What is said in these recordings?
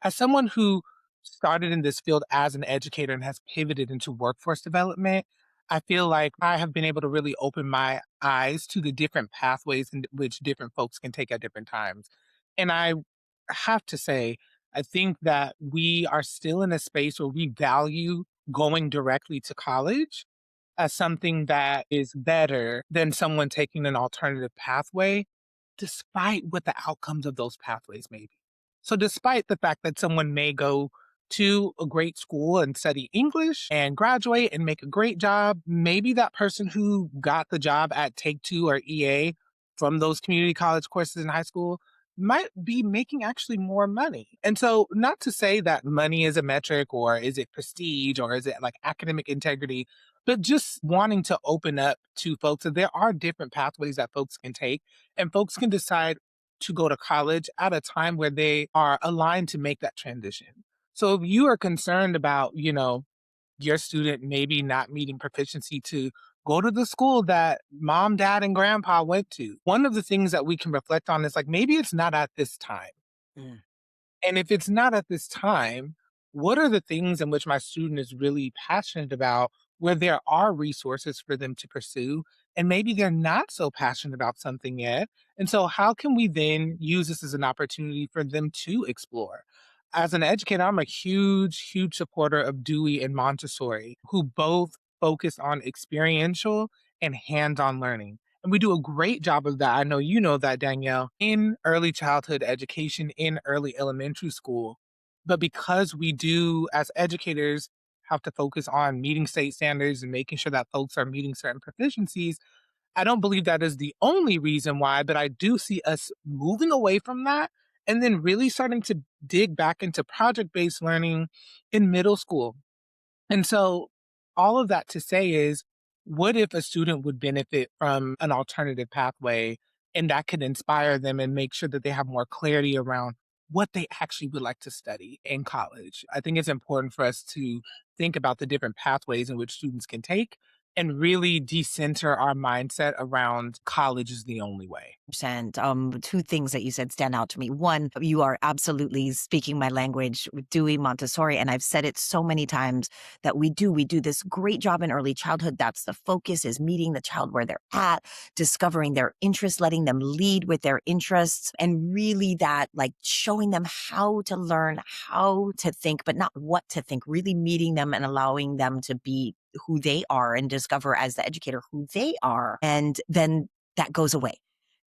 As someone who started in this field as an educator and has pivoted into workforce development, I feel like I have been able to really open my eyes to the different pathways in which different folks can take at different times. And I have to say, I think that we are still in a space where we value going directly to college as something that is better than someone taking an alternative pathway, despite what the outcomes of those pathways may be. So, despite the fact that someone may go to a great school and study English and graduate and make a great job, maybe that person who got the job at Take Two or EA from those community college courses in high school might be making actually more money. And so, not to say that money is a metric or is it prestige or is it like academic integrity, but just wanting to open up to folks that there are different pathways that folks can take and folks can decide to go to college at a time where they are aligned to make that transition. So if you are concerned about, your student maybe not meeting proficiency to go to the school that mom, dad, and grandpa went to, one of the things that we can reflect on is like maybe it's not at this time. Mm. And if it's not at this time, what are the things in which my student is really passionate about where there are resources for them to pursue? And maybe they're not so passionate about something yet. And so, how can we then use this as an opportunity for them to explore? As an educator, I'm a huge, huge supporter of Dewey and Montessori, who both focus on experiential and hands on learning. And we do a great job of that. I know you know that, Danielle, in early childhood education, in early elementary school. But because we do, as educators, have to focus on meeting state standards and making sure that folks are meeting certain proficiencies, I don't believe that is the only reason why, but I do see us moving away from that and then really starting to dig back into project based learning in middle school. And so, all of that to say is, what if a student would benefit from an alternative pathway and that could inspire them and make sure that they have more clarity around what they actually would like to study in college? I think it's important for us to think about the different pathways in which students can take and really decenter our mindset around college is the only way. Percent. Two things that you said stand out to me. One, you are absolutely speaking my language with Dewey Montessori, and I've said it so many times that we do this great job in early childhood. That's the focus, is meeting the child where they're at, discovering their interests, letting them lead with their interests, and really that like showing them how to learn, how to think, but not what to think, really meeting them and allowing them to be who they are and discover as the educator who they are. And then that goes away,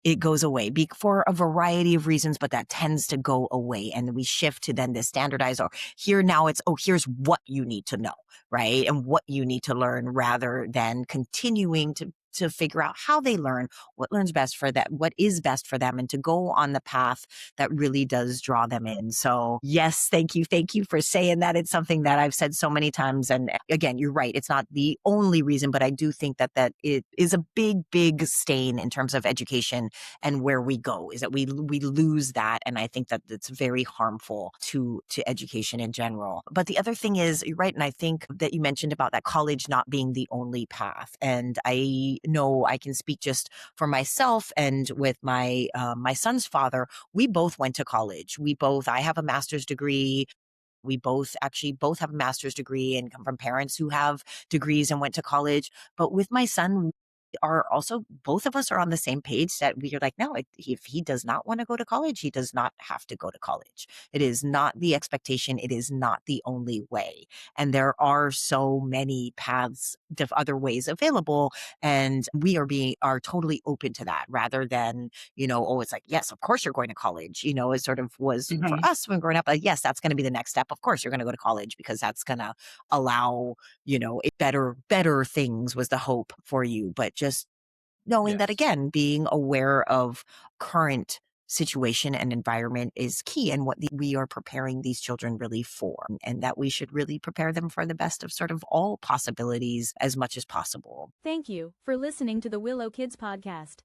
it goes away for a variety of reasons, but that tends to go away. And we shift to then this standardized, or here now it's, oh, here's what you need to know, right? And what you need to learn, rather than continuing to figure out how they learn, what learns best for them, what is best for them, and to go on the path that really does draw them in. So yes, thank you. Thank you for saying that. It's something that I've said so many times. And again, you're right. It's not the only reason, but I do think that it is a big, big stain in terms of education and where we go, is that we lose that. And I think that it's very harmful to education in general. But the other thing is, you're right. And I think that you mentioned about that college not being the only path. And I know I can speak just for myself and with my son's father. We both went to college. I have a master's degree. We both have a master's degree and come from parents who have degrees and went to college. But with my son, are also, both of us are on the same page that we are like, no, if he does not want to go to college, he does not have to go to college. It is not the expectation. It is not the only way. And there are so many paths, other ways available. And we are totally open to that, rather than, oh, it's like, yes, of course you're going to college. It sort of was for Mhm. us when growing up, like, yes, that's going to be the next step. Of course you're going to go to college, because that's going to allow, better things was the hope for you. But just knowing that, Yes. again, being aware of current situation and environment is key, and what we are preparing these children really for, and that we should really prepare them for the best of sort of all possibilities as much as possible. Thank you for listening to the Willow Kids podcast.